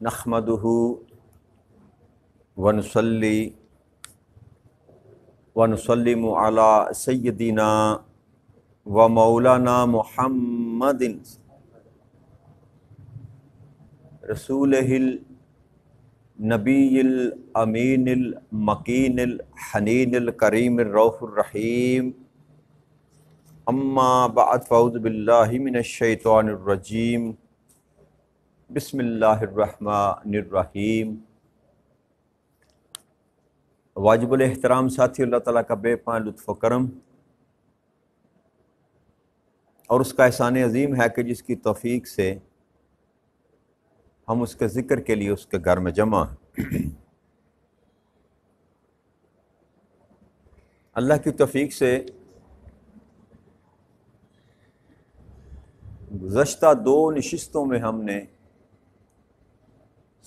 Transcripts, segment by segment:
نحمدہ ونصلی ونسلم علی سیدنا و مولانا محمد رسولہ النبی الامین المکین الحنین الکریم الرؤوف الرحیم اما بعد فاعوذ باللہ من الشیطان الرجیم بسم اللہ الرحمن الرحیم۔ واجب الاحترام ساتھی، اللہ تعالیٰ کا بے پناہ لطف و کرم اور اس کا احسان عظیم ہے کہ جس کی توفیق سے ہم اس کے ذکر کے لیے اس کے گھر میں جمع ہیں۔ اللہ کی توفیق سے گزشتہ 2 نشستوں میں ہم نے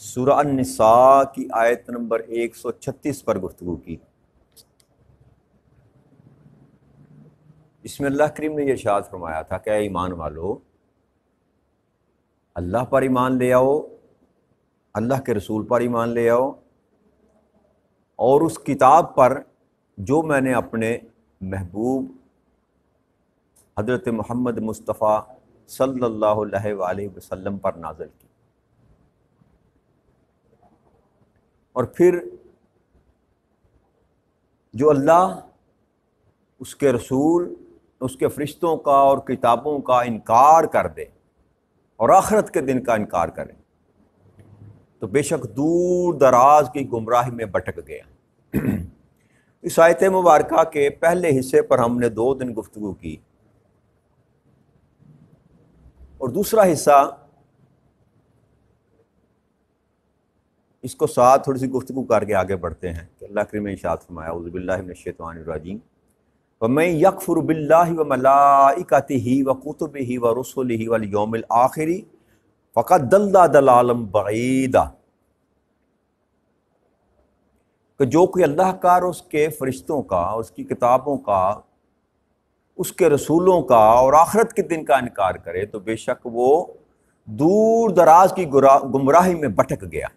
سورہ النساء کی آیت نمبر 136 پر گفتگو کی۔ اس میں اللہ کریم نے یہ ارشاد فرمایا تھا کہ اے ایمان والو، اللہ پر ایمان لے آؤ، اللہ کے رسول پر ایمان لے آؤ، اور اس کتاب پر جو میں نے اپنے محبوب حضرت محمد مصطفیٰ صلی اللہ علیہ وآلہ وسلم پر نازل کی۔ اور پھر جو اللہ، اس کے رسول، اس کے فرشتوں کا اور کتابوں کا انکار کر دے اور آخرت کے دن کا انکار کرے تو بے شک دور دراز کی گمراہی میں بھٹک گیا۔ اس آیت مبارکہ کے پہلے حصے پر ہم نے 2 دن گفتگو کی، اور دوسرا حصہ اس کو ساتھ تھوڑی سی گفتگو کر کے آگے بڑھتے ہیں کہ اللہ کریم نے ارشاد فرمایا اعوذ باللہ من الشیطان الرجیم وَمَن يَكْفُرْ بِاللَّهِ وَمَلَائِكَتِهِ وَكُتُبِهِ وَرُسُلِهِ وَالْيَوْمِ الْآخِرِ فَقَدْ ضَلَّ ضَلَالًا بَعِيدًا، کہ جو کوئی اللہ کا اور اس کے فرشتوں کا، اس کی کتابوں کا، اس کے رسولوں کا اور آخرت کے دن کا انکار کرے تو بے شک وہ دور دراز کی گمراہی میں بھٹک گیا۔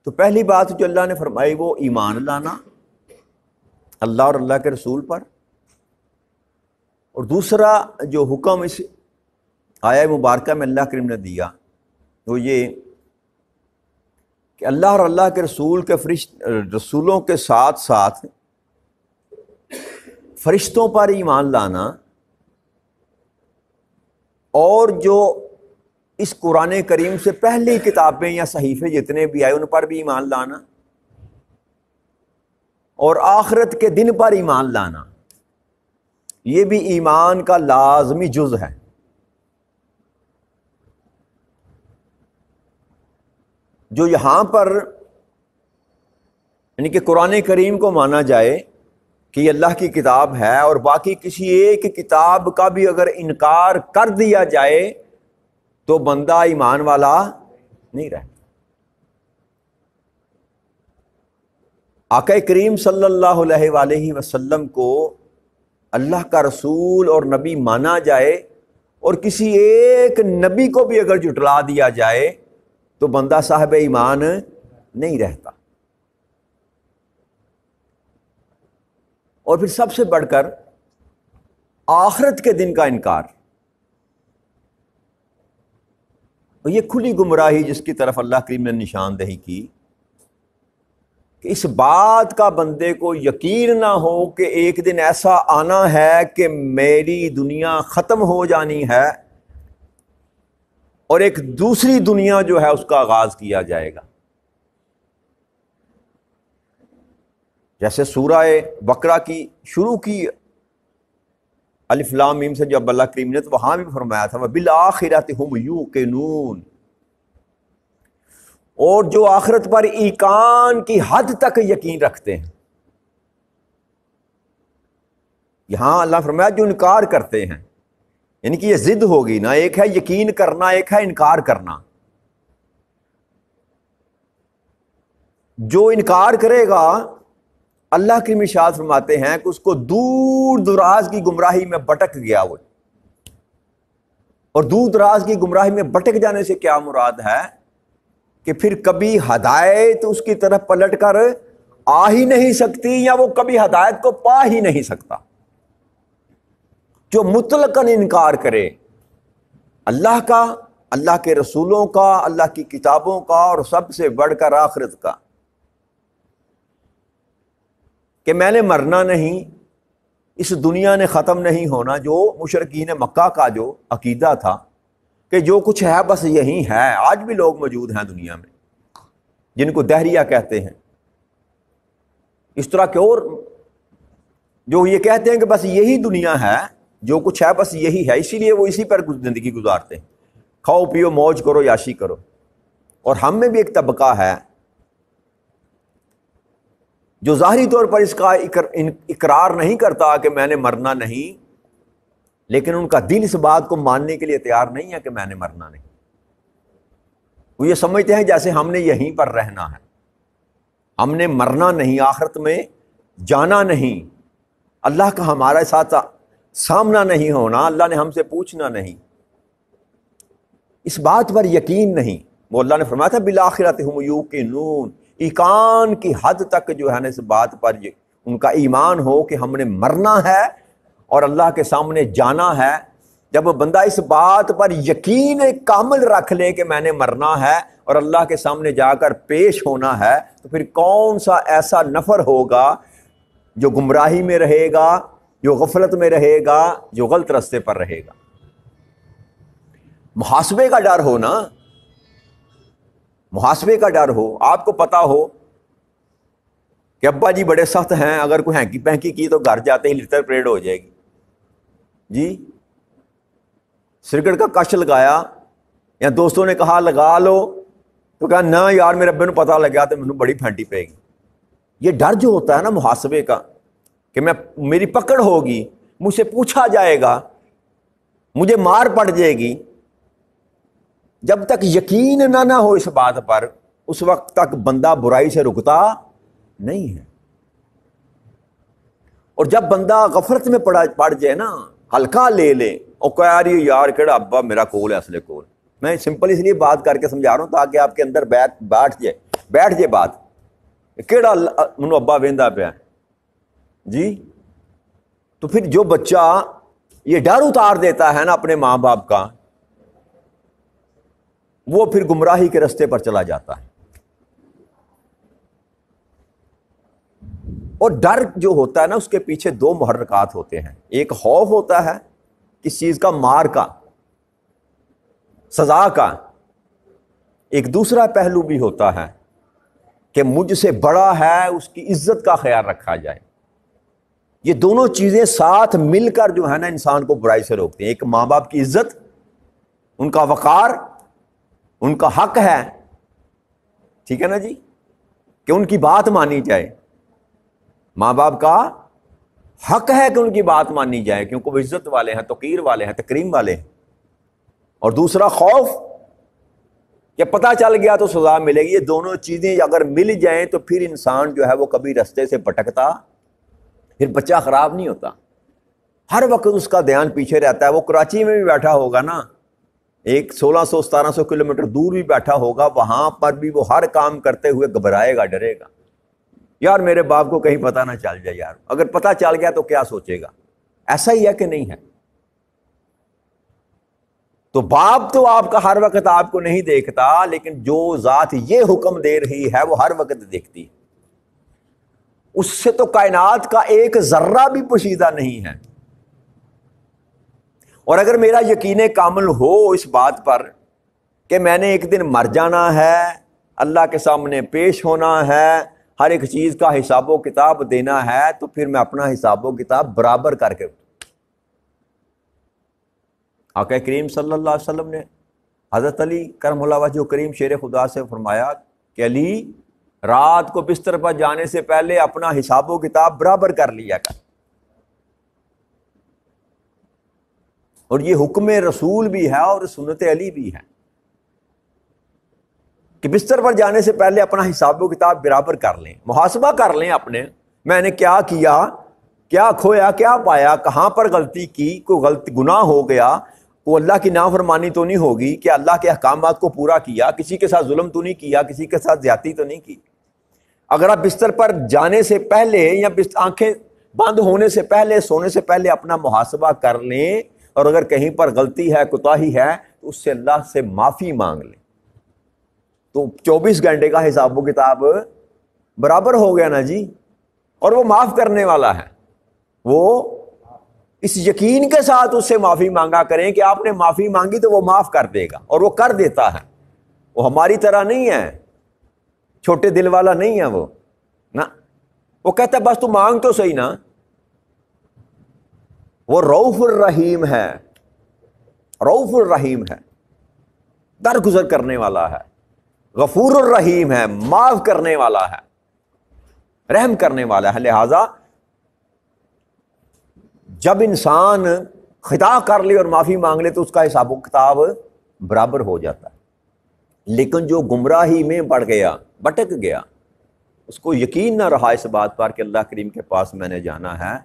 تو پہلی بات جو اللہ نے فرمائی وہ ایمان لانا اللہ اور اللہ کے رسول پر، اور دوسرا جو حکم اس آیہ مبارکہ میں اللہ کریم نے دیا وہ یہ کہ اللہ اور اللہ کے رسول کے رسولوں کے ساتھ ساتھ فرشتوں پر ایمان لانا، اور جو اس قرآن کریم سے پہلی کتابیں یا صحیفے جتنے بھی آئے ان پر بھی ایمان لانا، اور آخرت کے دن پر ایمان لانا، یہ بھی ایمان کا لازمی جز ہے۔ جو یہاں پر یعنی کہ قرآن کریم کو مانا جائے کہ یہ اللہ کی کتاب ہے، اور باقی کسی ایک کتاب کا بھی اگر انکار کر دیا جائے تو بندہ ایمان والا نہیں رہتا۔ آقا کریم صلی اللہ علیہ وآلہ وسلم کو اللہ کا رسول اور نبی مانا جائے اور کسی ایک نبی کو بھی اگر جھٹلا دیا جائے تو بندہ صاحب ایمان نہیں رہتا۔ اور پھر سب سے بڑھ کر آخرت کے دن کا انکار، یہ کھلی گمراہی جس کی طرف اللہ کریم نے نشاندہی کی کہ اس بات کا بندے کو یقین نہ ہو کہ ایک دن ایسا آنا ہے کہ میری دنیا ختم ہو جانی ہے اور ایک دوسری دنیا جو ہے اس کا آغاز کیا جائے گا۔ جیسے سورہ بقرہ کی شروع کی الف لام میم سے جب اللہ کریم نے تو وہاں بھی فرمایا تھا وَبِالْآخِرَةِ هُمْ يُوقِنُونَ، اور جو آخرت پر ایقان کی حد تک یقین رکھتے ہیں۔ یہاں اللہ فرمایا جو انکار کرتے ہیں، یعنی کہ یہ ضد ہوگی نا، ایک ہے یقین کرنا، ایک ہے انکار کرنا۔ جو انکار کرے گا اللہ کی ارشاد فرماتے ہیں کہ اس کو دور دراز کی گمراہی میں بھٹک گیا وہ۔ اور دور دراز کی گمراہی میں بھٹک جانے سے کیا مراد ہے کہ پھر کبھی ہدایت اس کی طرف پلٹ کر آ ہی نہیں سکتی، یا وہ کبھی ہدایت کو پا ہی نہیں سکتا۔ جو مطلقاً انکار کرے اللہ کا، اللہ کے رسولوں کا، اللہ کی کتابوں کا، اور سب سے بڑھ کر آخرت کا، کہ میں نے مرنا نہیں، اس دنیا نے ختم نہیں ہونا، جو مشرکین مکہ کا جو عقیدہ تھا کہ جو کچھ ہے بس یہی ہے۔ آج بھی لوگ موجود ہیں دنیا میں جن کو دہریہ کہتے ہیں، اس طرح کے، اور جو یہ کہتے ہیں کہ بس یہی دنیا ہے، جو کچھ ہے بس یہی ہے، اسی لیے وہ اسی پر زندگی گزارتے ہیں، کھاؤ پیو موج کرو یاشی کرو۔ اور ہم میں بھی ایک طبقہ ہے جو ظاہری طور پر اس کا اقرار نہیں کرتا کہ میں نے مرنا نہیں، لیکن ان کا دل اس بات کو ماننے کے لیے تیار نہیں ہے کہ میں نے مرنا نہیں۔ وہ یہ سمجھتے ہیں جیسے ہم نے یہیں پر رہنا ہے، ہم نے مرنا نہیں، آخرت میں جانا نہیں، اللہ کا ہمارے ساتھ سامنا نہیں ہونا، اللہ نے ہم سے پوچھنا نہیں، اس بات پر یقین نہیں۔ وہ اللہ نے فرمایا تھا بالآخرۃ ھم یوقنون، ایقان کی حد تک جو ہے نا اس بات پر ان کا ایمان ہو کہ ہم نے مرنا ہے اور اللہ کے سامنے جانا ہے۔ جب بندہ اس بات پر یقین کامل رکھ لے کہ میں نے مرنا ہے اور اللہ کے سامنے جا کر پیش ہونا ہے، تو پھر کون سا ایسا نفر ہوگا جو گمراہی میں رہے گا، جو غفلت میں رہے گا، جو غلط راستے پر رہے گا۔ محاسبے کا ڈر ہو نا، محاسبے کا ڈر ہو، آپ کو پتا ہو کہ ابا جی بڑے سخت ہیں، اگر کوئی ہینکی پینکی کی تو گھر جاتے ہی لٹر پریڈ ہو جائے گی، جی سرکٹ کا کش لگایا یا دوستوں نے کہا لگا لو تو کہا نہ یار میرے ابے نو پتا لگا تو مجھے بڑی پھینٹی پے گی۔ یہ ڈر جو ہوتا ہے نا محاسبے کا کہ میری پکڑ ہوگی، مجھ سے پوچھا جائے گا، مجھے مار پڑ جائے گی، جب تک یقین نہ ہو اس بات پر اس وقت تک بندہ برائی سے رکتا نہیں ہے۔ اور جب بندہ غفلت میں پڑ جائے نا، ہلکا لے لے اور کہہ یار کیڑا ابا میرا کول ہے اصلے کول، میں سمپل اس لیے بات کر کے سمجھا رہا ہوں تاکہ آپ کے اندر بیٹھ جائے بات، کیڑا منو ابا ویندا پیا جی۔ تو پھر جو بچہ یہ ڈر اتار دیتا ہے نا اپنے ماں باپ کا، وہ پھر گمراہی کے رستے پر چلا جاتا ہے۔ اور ڈر جو ہوتا ہے نا اس کے پیچھے دو محرکات ہوتے ہیں، ایک خوف ہوتا ہے کس چیز کا، مار کا، سزا کا، ایک دوسرا پہلو بھی ہوتا ہے کہ مجھ سے بڑا ہے اس کی عزت کا خیال رکھا جائے۔ یہ دونوں چیزیں ساتھ مل کر جو ہے نا انسان کو برائی سے روکتے ہیں۔ ایک ماں باپ کی عزت، ان کا وقار، ان کا حق ہے، ٹھیک ہے نا جی، کہ ان کی بات مانی جائے، ماں باپ کا حق ہے کہ ان کی بات مانی جائے کیونکہ وہ عزت والے ہیں، توقیر والے ہیں، تکریم والے ہیں۔ اور دوسرا خوف کہ پتہ چل گیا تو سزا ملے گی۔ یہ دونوں چیزیں اگر مل جائیں تو پھر انسان جو ہے وہ کبھی رستے سے بھٹکتا، پھر بچہ خراب نہیں ہوتا، ہر وقت اس کا دھیان پیچھے رہتا ہے۔ وہ کراچی میں بھی بیٹھا ہوگا نا، ایک 1600-1700 کلومیٹر دور بھی بیٹھا ہوگا، وہاں پر بھی وہ ہر کام کرتے ہوئے گھبرائے گا، ڈرے گا، یار میرے باپ کو کہیں پتہ نہ چل جائے، یار اگر پتہ چل گیا تو کیا سوچے گا۔ ایسا ہی ہے کہ نہیں ہے؟ تو باپ تو آپ کا ہر وقت آپ کو نہیں دیکھتا، لیکن جو ذات یہ حکم دے رہی ہے وہ ہر وقت دیکھتی ہے، اس سے تو کائنات کا ایک ذرہ بھی پوشیدہ نہیں ہے۔ اور اگر میرا یقین کامل ہو اس بات پر کہ میں نے ایک دن مر جانا ہے، اللہ کے سامنے پیش ہونا ہے، ہر ایک چیز کا حساب و کتاب دینا ہے، تو پھر میں اپنا حساب و کتاب برابر کر کے، آقا کریم صلی اللہ علیہ وسلم نے حضرت علی کرم اللہ وجہ کریم شیر خدا سے فرمایا کہ علی رات کو بستر پر جانے سے پہلے اپنا حساب و کتاب برابر کر لیا کر۔ اور یہ حکم رسول بھی ہے اور سنت علی بھی ہے کہ بستر پر جانے سے پہلے اپنا حساب و کتاب برابر کر لیں، محاسبہ کر لیں اپنے، میں نے کیا کیا، کیا کھویا، کیا پایا، کہاں پر غلطی کی، کوئی غلط گناہ ہو گیا، کوئی اللہ کی نافرمانی تو نہیں ہوگی کہ اللہ کے احکامات کو پورا کیا، کسی کے ساتھ ظلم تو نہیں کیا، کسی کے ساتھ زیادتی تو نہیں کی۔ اگر آپ بستر پر جانے سے پہلے یا آنکھیں بند ہونے سے پہلے، سونے سے پہلے اپنا محاسبہ کر لیں، اور اگر کہیں پر غلطی ہے، کوتاہی ہے، تو اس سے اللہ سے معافی مانگ لیں، تو 24 گھنٹے کا حساب و کتاب برابر ہو گیا نا جی۔ اور وہ معاف کرنے والا ہے، وہ اس یقین کے ساتھ اس سے معافی مانگا کریں کہ آپ نے معافی مانگی تو وہ معاف کر دے گا، اور وہ کر دیتا ہے۔ وہ ہماری طرح نہیں ہے، چھوٹے دل والا نہیں ہے وہ نا، وہ کہتا ہے بس تو مانگ تو صحیح نا۔ وہ رؤوف الرحیم ہے، رؤوف الرحیم ہے، درگزر کرنے والا ہے، غفور الرحیم ہے، معاف کرنے والا ہے، رحم کرنے والا ہے۔ لہذا جب انسان خطا کر لے اور معافی مانگ لے تو اس کا حساب و کتاب برابر ہو جاتا ہے۔ لیکن جو گمراہی میں بڑھ گیا، بھٹک گیا، اس کو یقین نہ رہا اس بات پر کہ اللہ کریم کے پاس میں نے جانا ہے،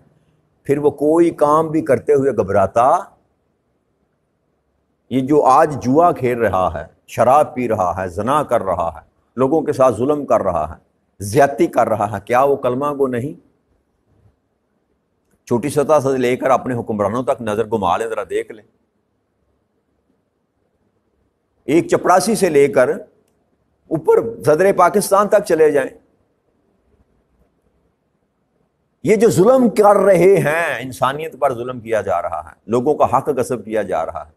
پھر وہ کوئی کام بھی کرتے ہوئے گھبراتا۔ یہ جو آج جوا کھیل رہا ہے، شراب پی رہا ہے، زنا کر رہا ہے، لوگوں کے ساتھ ظلم کر رہا ہے، زیادتی کر رہا ہے، کیا وہ کلمہ گو نہیں؟ چھوٹی سطح سے لے کر اپنے حکمرانوں تک نظر گھما لیں، ذرا دیکھ لیں، ایک چپڑاسی سے لے کر اوپر صدر پاکستان تک چلے جائیں، یہ جو ظلم کر رہے ہیں، انسانیت پر ظلم کیا جا رہا ہے، لوگوں کا حق غصب کیا جا رہا ہے۔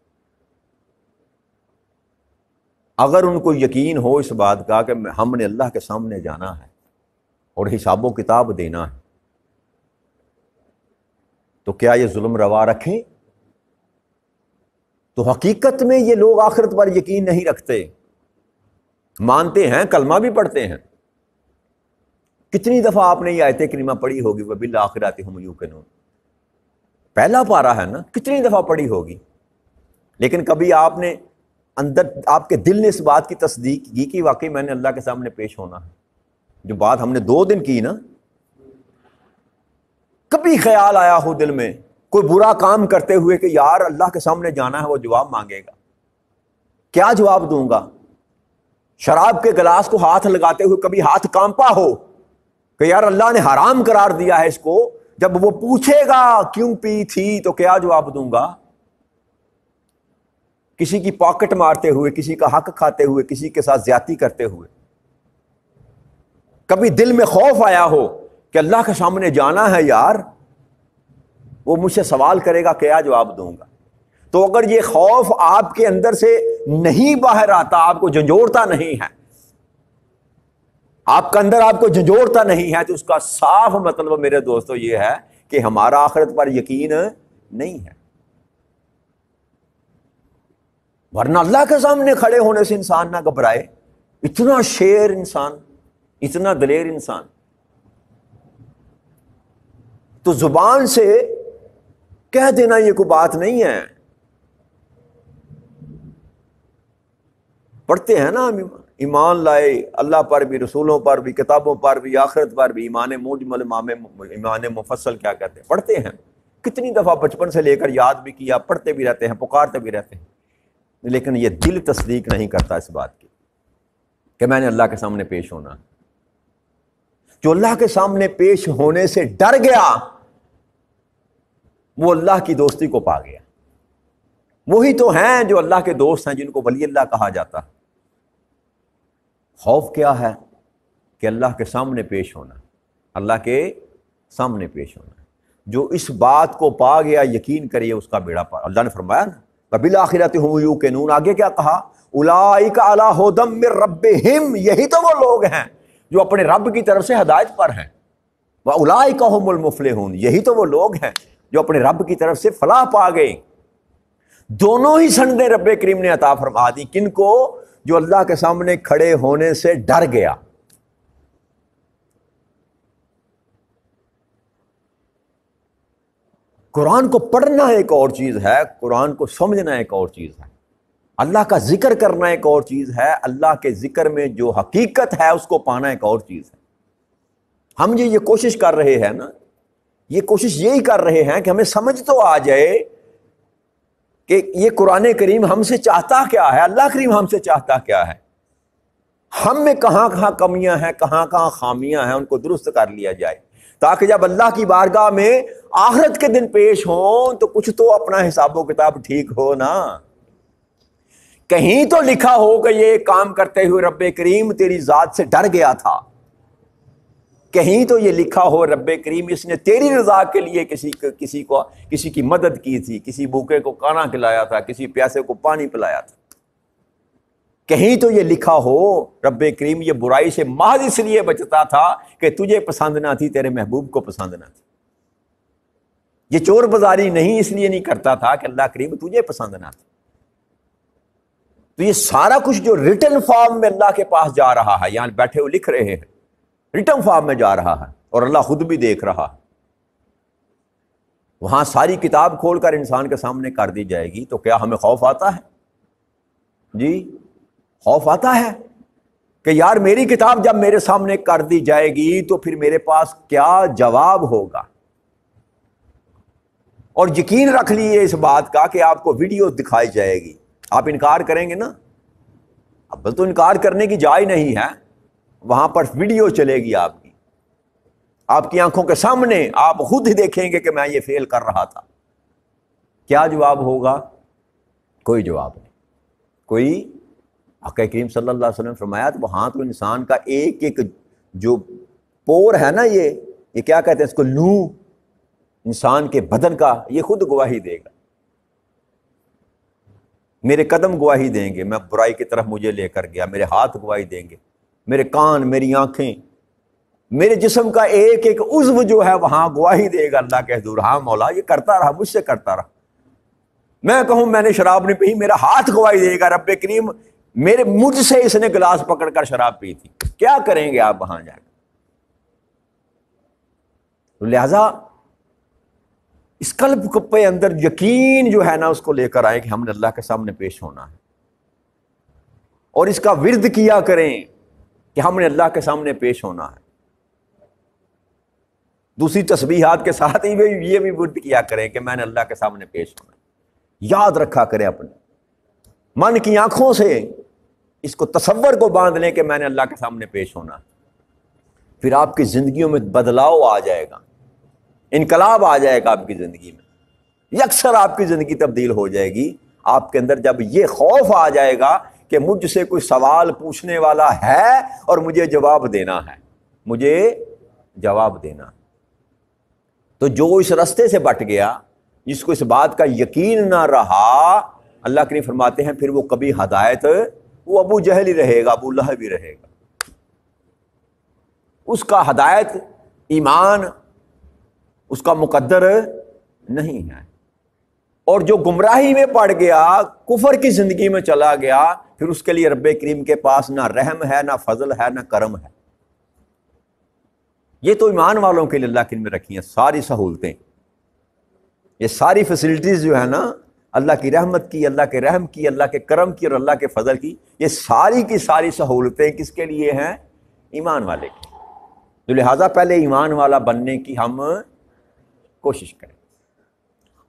اگر ان کو یقین ہو اس بات کا کہ ہم نے اللہ کے سامنے جانا ہے اور حساب و کتاب دینا ہے، تو کیا یہ ظلم روا رکھیں؟ تو حقیقت میں یہ لوگ آخرت پر یقین نہیں رکھتے، مانتے ہیں، کلمہ بھی پڑھتے ہیں۔ کتنی دفعہ آپ نے یہ آیت کریمہ پڑھی ہوگی، وَبِالْآخِرَةِ هُمْ يُوقِنُونَ، پہلا پارہ ہے نا، کتنی دفعہ پڑھی ہوگی، لیکن کبھی آپ نے اندر، آپ کے دل نے اس بات کی تصدیق کی کہ واقعی میں نے اللہ کے سامنے پیش ہونا ہے؟ جو بات ہم نے 2 دن کی نا، کبھی خیال آیا ہو دل میں کوئی برا کام کرتے ہوئے کہ یار اللہ کے سامنے جانا ہے، وہ جواب مانگے گا، کیا جواب دوں گا؟ شراب کے گلاس کو ہاتھ لگاتے ہوئے کبھی ہاتھ کانپا ہو کہ یار اللہ نے حرام قرار دیا ہے اس کو، جب وہ پوچھے گا کیوں پی تھی تو کیا جواب دوں گا؟ کسی کی پاکٹ مارتے ہوئے، کسی کا حق کھاتے ہوئے، کسی کے ساتھ زیادتی کرتے ہوئے کبھی دل میں خوف آیا ہو کہ اللہ کے سامنے جانا ہے یار، وہ مجھ سے سوال کرے گا، کیا جواب دوں گا؟ تو اگر یہ خوف آپ کے اندر سے نہیں باہر آتا، آپ کو جھنجھوڑتا نہیں ہے، آپ کا اندر آپ کو جھنجھوڑتا نہیں ہے، تو اس کا صاف مطلب میرے دوستو یہ ہے کہ ہمارا آخرت پر یقین نہیں ہے۔ ورنہ اللہ کے سامنے کھڑے ہونے سے انسان نہ گھبرائے، اتنا شیر انسان، اتنا دلیر انسان، تو زبان سے کہہ دینا یہ کوئی بات نہیں ہے۔ پڑھتے ہیں نا ہم، ایمان لائے اللہ پر بھی، رسولوں پر بھی، کتابوں پر بھی، آخرت پر بھی، ایمان مجمل، ایمان مفصل کیا کہتے ہیں، پڑھتے ہیں کتنی دفعہ، بچپن سے لے کر یاد بھی کیا، پڑھتے بھی رہتے ہیں، پکارتے بھی رہتے ہیں، لیکن یہ دل تصدیق نہیں کرتا اس بات کی کہ میں نے اللہ کے سامنے پیش ہونا۔ جو اللہ کے سامنے پیش ہونے سے ڈر گیا وہ اللہ کی دوستی کو پا گیا۔ وہی تو ہیں جو اللہ کے دوست ہیں، جن کو ولی اللہ کہا جاتا ہے۔ خوف کیا ہے؟ کہ اللہ کے سامنے پیش ہونا، اللہ کے سامنے پیش ہونا۔ جو اس بات کو پا گیا، یقین کریے اس کا بیڑا پار۔ اللہ نے فرمایا نا وَبِالْآخِرَةِ هُمْ يُوقِنُونَ، آگے کیا کہا؟ أُولَٰئِكَ عَلَىٰ هُدًى مِّن رَّبِّهِمْ، یہی تو وہ لوگ ہیں جو اپنے رب کی طرف سے ہدایت پر ہیں۔ وَأُولَٰئِكَ هُمُ الْمُفْلِحُونَ، یہی تو وہ لوگ ہیں جو اپنے رب کی طرف سے فلاح پا گئے۔ دونوں ہی سندیں رب کریم نے عطا فرما دی، کن کو؟ جو اللہ کے سامنے کھڑے ہونے سے ڈر گیا۔ قرآن کو پڑھنا ایک اور چیز ہے، قرآن کو سمجھنا ایک اور چیز ہے، اللہ کا ذکر کرنا ایک اور چیز ہے، اللہ کے ذکر میں جو حقیقت ہے اس کو پانا ایک اور چیز ہے۔ ہم یہ کوشش کر رہے ہیں نا، یہ کوشش یہی کر رہے ہیں کہ ہمیں سمجھ تو آ جائے کہ یہ قرآن کریم ہم سے چاہتا کیا ہے، اللہ کریم ہم سے چاہتا کیا ہے، ہم میں کہاں کہاں کمیاں ہیں، کہاں کہاں خامیاں ہیں، ان کو درست کر لیا جائے، تاکہ جب اللہ کی بارگاہ میں آخرت کے دن پیش ہوں تو کچھ تو اپنا حساب و کتاب ٹھیک ہو نا۔ کہیں تو لکھا ہو کہ یہ کام کرتے ہوئے رب کریم تیری ذات سے ڈر گیا تھا، کہیں تو یہ لکھا ہو رب کریم اس نے تیری رضا کے لیے کسی کی مدد کی تھی، کسی بھوکے کو کھانا کھلایا تھا، کسی پیاسے کو پانی پلایا تھا، کہیں تو یہ لکھا ہو رب کریم یہ برائی سے محض اس لیے بچتا تھا کہ تجھے پسند نہ تھی، تیرے محبوب کو پسند نہ تھی، یہ چور بازاری نہیں اس لیے نہیں کرتا تھا کہ اللہ کریم تجھے پسند نہ تھی۔ تو یہ سارا کچھ جو ریٹن فارم میں اللہ کے پاس جا رہا ہے، یہاں بیٹھے ہوئے لکھ رہے ہیں، ریٹن فارم میں جا رہا ہے اور اللہ خود بھی دیکھ رہا ہے، وہاں ساری کتاب کھول کر انسان کے سامنے کر دی جائے گی، تو کیا ہمیں خوف آتا ہے؟ جی خوف آتا ہے کہ یار میری کتاب جب میرے سامنے کر دی جائے گی تو پھر میرے پاس کیا جواب ہوگا؟ اور یقین رکھ لیے اس بات کا کہ آپ کو ویڈیو دکھائی جائے گی، آپ انکار کریں گے نا، اب تو انکار کرنے کی جائے نہیں ہے، وہاں پر ویڈیو چلے گی آپ کی آنکھوں کے سامنے، آپ خود ہی دیکھیں گے کہ میں یہ فیل کر رہا تھا، کیا جواب ہوگا؟ کوئی جواب نہیں، کوئی۔ حق کریم صلی اللہ علیہ وسلم فرمایا تو وہاں تو انسان کا ایک ایک جو پور ہے نا، یہ کیا کہتے ہیں اس کو، لو انسان کے بدن کا، یہ خود گواہی دے گا، میرے قدم گواہی دیں گے میں برائی کی طرف مجھے لے کر گیا، میرے ہاتھ گواہی دیں گے، میرے کان، میری آنکھیں، میرے جسم کا ایک ایک عضو جو ہے وہاں گواہی دے گا اللہ کے حضور، ہاں مولا یہ کرتا رہا، مجھ سے کرتا رہا۔ میں کہوں میں نے شراب نہیں پی، میرا ہاتھ گواہی دے گا رب کریم مجھ سے اس نے گلاس پکڑ کر شراب پی تھی۔ کیا کریں گے آپ وہاں جا کر؟ لہذا اس قلب کے اندر یقین جو ہے نا اس کو لے کر آئیں کہ ہم نے اللہ کے سامنے پیش ہونا ہے، اور اس کا ورد کیا کریں کہ ہم نے اللہ کے سامنے پیش ہونا ہے۔ دوسری تسبیحات کے ساتھ ہی یہ بھی ورد کیا کریں کہ میں نے اللہ کے سامنے پیش ہونا ہے، یاد رکھا کریں اپنے من کی آنکھوں سے اس کو تصور کو باندھ لیں کہ میں نے اللہ کے سامنے پیش ہونا ہے، پھر آپ کی زندگیوں میں بدلاؤ آ جائے گا، انقلاب آ جائے گا آپ کی زندگی میں، یکسر آپ کی زندگی تبدیل ہو جائے گی۔ آپ کے اندر جب یہ خوف آ جائے گا کہ مجھ سے کوئی سوال پوچھنے والا ہے اور مجھے جواب دینا ہے، مجھے جواب دینا، تو جو اس رستے سے بٹ گیا، جس کو اس بات کا یقین نہ رہا، اللہ کریم فرماتے ہیں پھر وہ کبھی ہدایت، وہ ابو جہل ہی رہے گا، ابو لہب ہی رہے گا، اس کا ہدایت، ایمان اس کا مقدر نہیں ہے۔ اور جو گمراہی میں پڑ گیا، کفر کی زندگی میں چلا گیا، پھر اس کے لیے رب کریم کے پاس نہ رحم ہے، نہ فضل ہے، نہ کرم ہے۔ یہ تو ایمان والوں کے لیے اللہ کریم نے رکھی ہیں ساری سہولتیں، یہ ساری فیسلٹیز جو ہے نا، اللہ کی رحمت کی، اللہ کے رحم کی، اللہ کے کرم کی اور اللہ کے فضل کی، یہ ساری کی ساری سہولتیں کس کے لیے ہیں؟ ایمان والے کی۔ تو لہٰذا پہلے ایمان والا بننے کی ہم کوشش کریں۔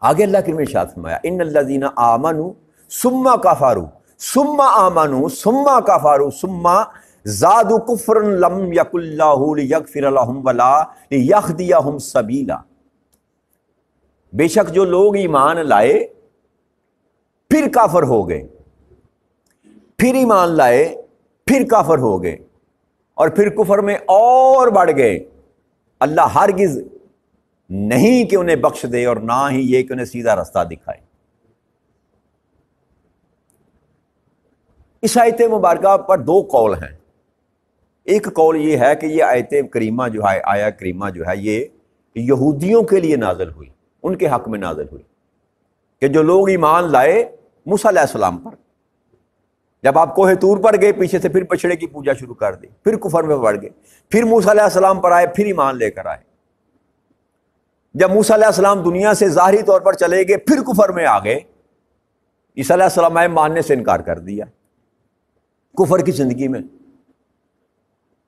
آگے اللہ کی ارشاد فرمایا ان الذین آمنوا ثم کفروا ثم آمنوا ثم کفروا ثم زادوا کفرا لم یکن اللہ لیغفر لهم ولا لیہدیہم سبیلا۔ بے شک جو لوگ ایمان لائے پھر کافر ہو گئے، پھر ایمان لائے پھر کافر ہو گئے، اور پھر کفر میں اور بڑھ گئے، اللہ ہرگز نہیں کہ انہیں بخش دے اور نہ ہی یہ کہ انہیں سیدھا رستہ دکھائے۔ اس آیت مبارکہ پر دو قول ہیں۔ ایک قول یہ ہے کہ یہ آیت کریمہ جو ہے، آیا کریمہ جو ہے، یہ یہودیوں کے لیے نازل ہوئی، ان کے حق میں نازل ہوئی، کہ جو لوگ ایمان لائے موسیٰ علیہ السلام پر، جب آپ کوہ طور پر گئے پیچھے سے پھر بچڑے کی پوجا شروع کر دی، پھر کفر میں بڑھ گئے، پھر موسیٰ علیہ السلام پر آئے، پھر ایمان لے کر آئے، جب موسیٰ علیہ السلام دنیا سے ظاہری طور پر چلے گئے پھر کفر میں آ گئے، عیسیٰ علیہ السلام آئے ماننے سے انکار کر دیا کفر کی زندگی میں،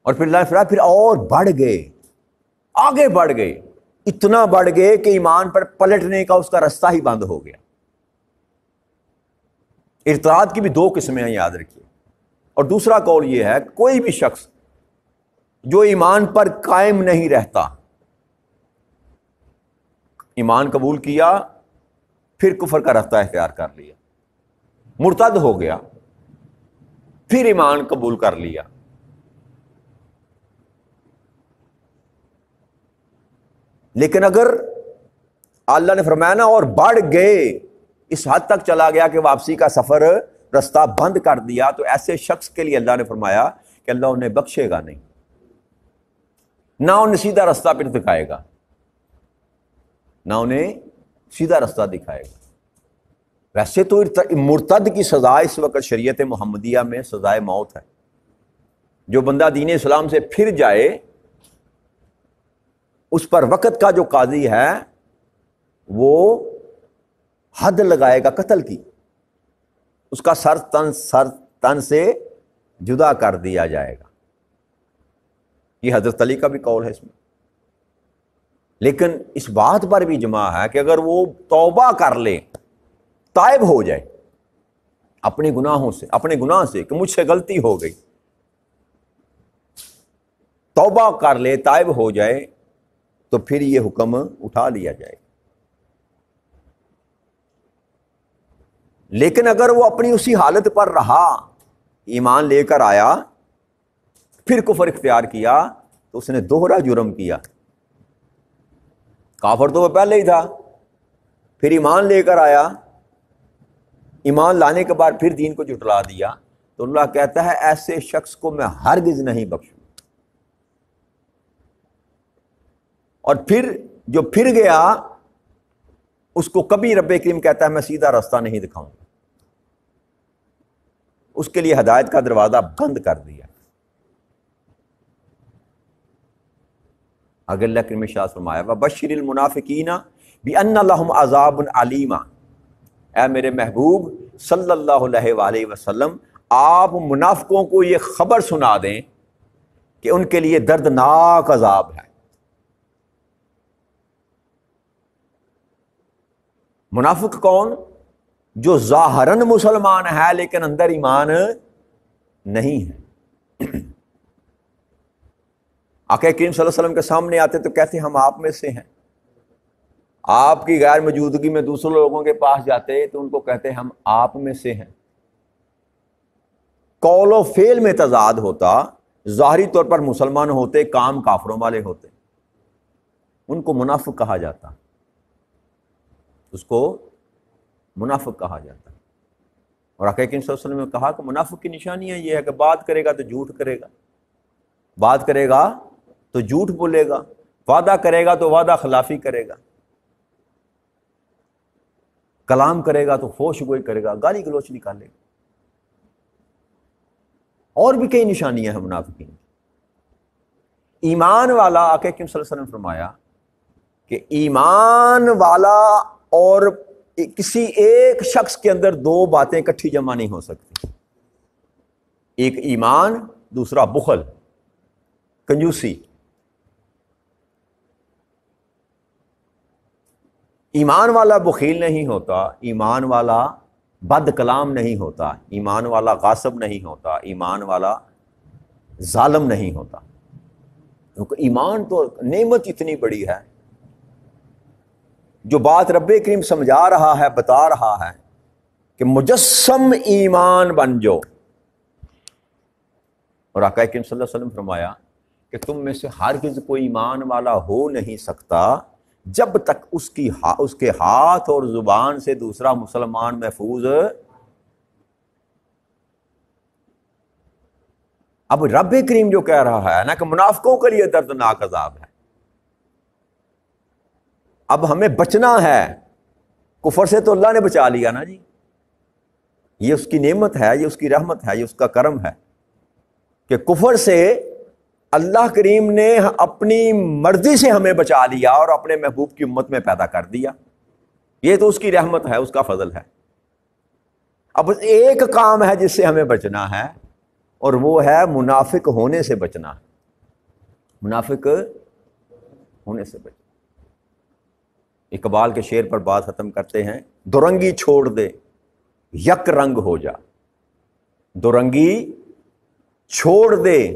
اور پھر اللہ فرمایا پھر اور بڑھ گئے، آگے بڑھ گئے، اتنا بڑھ گئے کہ ایمان پر پلٹنے کا اس کا رستہ ہی بند ہو گیا۔ ارتداد کی بھی دو قسمیں ہیں، یاد رکھیے۔ اور دوسرا قول یہ ہے، کوئی بھی شخص جو ایمان پر قائم نہیں رہتا، ایمان قبول کیا پھر کفر کا راستہ اختیار کر لیا، مرتد ہو گیا پھر ایمان قبول کر لیا، لیکن اگر اللہ نے فرمایا نا اور بڑھ گئے، اس حد تک چلا گیا کہ واپسی کا سفر رستہ بند کر دیا، تو ایسے شخص کے لیے اللہ نے فرمایا کہ اللہ انہیں بخشے گا نہیں، نہ انہیں سیدھا رستہ پھر دکھائے گا، نہ انہیں سیدھا رستہ دکھائے گا۔ ویسے تو مرتد کی سزا اس وقت شریعت محمدیہ میں سزائے موت ہے۔ جو بندہ دین اسلام سے پھر جائے اس پر وقت کا جو قاضی ہے وہ حد لگائے گا قتل کی، اس کا سر تن سے جدا کر دیا جائے گا۔ یہ حضرت علی کا بھی قول ہے اس میں۔ لیکن اس بات پر بھی اجماع ہے کہ اگر وہ توبہ کر لے، تائب ہو جائے اپنے گناہ سے کہ مجھ سے غلطی ہو گئی، توبہ کر لے، تائب ہو جائے، تو پھر یہ حکم اٹھا لیا جائے گا۔ لیکن اگر وہ اپنی اسی حالت پر رہا، ایمان لے کر آیا پھر کفر اختیار کیا، تو اس نے دوہرا جرم کیا۔ کافر تو وہ پہلے ہی تھا، پھر ایمان لے کر آیا، ایمان لانے کے بعد پھر دین کو جھٹلا دیا، تو اللہ کہتا ہے ایسے شخص کو میں ہرگز نہیں بخشوں۔ اور پھر جو پھر گیا اس کو کبھی رب کریم کہتا ہے میں سیدھا راستہ نہیں دکھاؤں گا، اس کے لیے ہدایت کا دروازہ بند کر دیا۔ اگر اللہ کریم شاہ فرمایا وَبَشِّرِ الْمُنَافِقِينَ بِأَنَّ لَهُمْ عَذَابٌ عَلِيمًا، اے میرے محبوب صلی اللہ علیہ وآلہ وسلم، آپ منافقوں کو یہ خبر سنا دیں کہ ان کے لیے دردناک عذاب ہے۔ منافق کون؟ جو ظاہراً مسلمان ہے لیکن اندر ایمان نہیں ہے۔ آقا کریم صلی اللہ علیہ وسلم کے سامنے آتے تو کہتے ہم آپ میں سے ہیں، آپ کی غیر موجودگی میں دوسرے لوگوں کے پاس جاتے تو ان کو کہتے ہم آپ میں سے ہیں۔ قول و فعل میں تضاد ہوتا، ظاہری طور پر مسلمان ہوتے، کام کافروں والے ہوتے، ان کو منافق کہا جاتا، اس کو منافق کہا جاتا۔ اور آقا کریم صلی اللہ علیہ وسلم نے کہا کہ منافق کی نشانیاں یہ ہے کہ بات کرے گا تو جھوٹ کرے گا، بات کرے گا تو جھوٹ بولے گا، وعدہ کرے گا تو وعدہ خلافی کرے گا، کلام کرے گا تو فحش گوئی کرے گا، گالی گلوچ نکالے گا۔ اور بھی کئی نشانیاں ہیں منافقین کی۔ ایمان والا، آقا کریم صلی اللہ علیہ وسلم فرمایا کہ ایمان والا اور کسی ایک شخص کے اندر دو باتیں اکٹھی جمع نہیں ہو سکتی، ایک ایمان، دوسرا بخل، کنجوسی۔ ایمان والا بخیل نہیں ہوتا، ایمان والا بد کلام نہیں ہوتا، ایمان والا غاصب نہیں ہوتا، ایمان والا ظالم نہیں ہوتا، کیونکہ ایمان تو نعمت اتنی بڑی ہے۔ جو بات رب کریم سمجھا رہا ہے، بتا رہا ہے کہ مجسم ایمان بن جاؤ، اور آقا کریم صلی اللہ علیہ وسلم فرمایا کہ تم میں سے ہرگز کوئی ایمان والا ہو نہیں سکتا جب تک اس کے ہاتھ اور زبان سے دوسرا مسلمان محفوظ۔ اب رب کریم جو کہہ رہا ہے نا کہ منافقوں کے لیے دردناک عذاب ہے، اب ہمیں بچنا ہے۔ کفر سے تو اللہ نے بچا لیا نا جی، یہ اس کی نعمت ہے، یہ اس کی رحمت ہے، یہ اس کا کرم ہے کہ کفر سے اللہ کریم نے اپنی مرضی سے ہمیں بچا لیا اور اپنے محبوب کی امت میں پیدا کر دیا۔ یہ تو اس کی رحمت ہے، اس کا فضل ہے۔ اب ایک کام ہے جس سے ہمیں بچنا ہے، اور وہ ہے منافق ہونے سے بچنا، منافق ہونے سے بچنا۔ اقبال کے شعر پر بات ختم کرتے ہیں، دورنگی چھوڑ دے یک رنگ ہو جا، دو رنگی چھوڑ دے،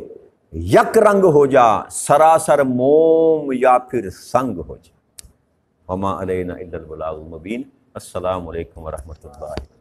یک رنگ ہو جا، سراسر موم یا پھر سنگ ہو جا۔ وما علینا الا البلاغ المبین۔ السلام علیکم ورحمۃ اللہ۔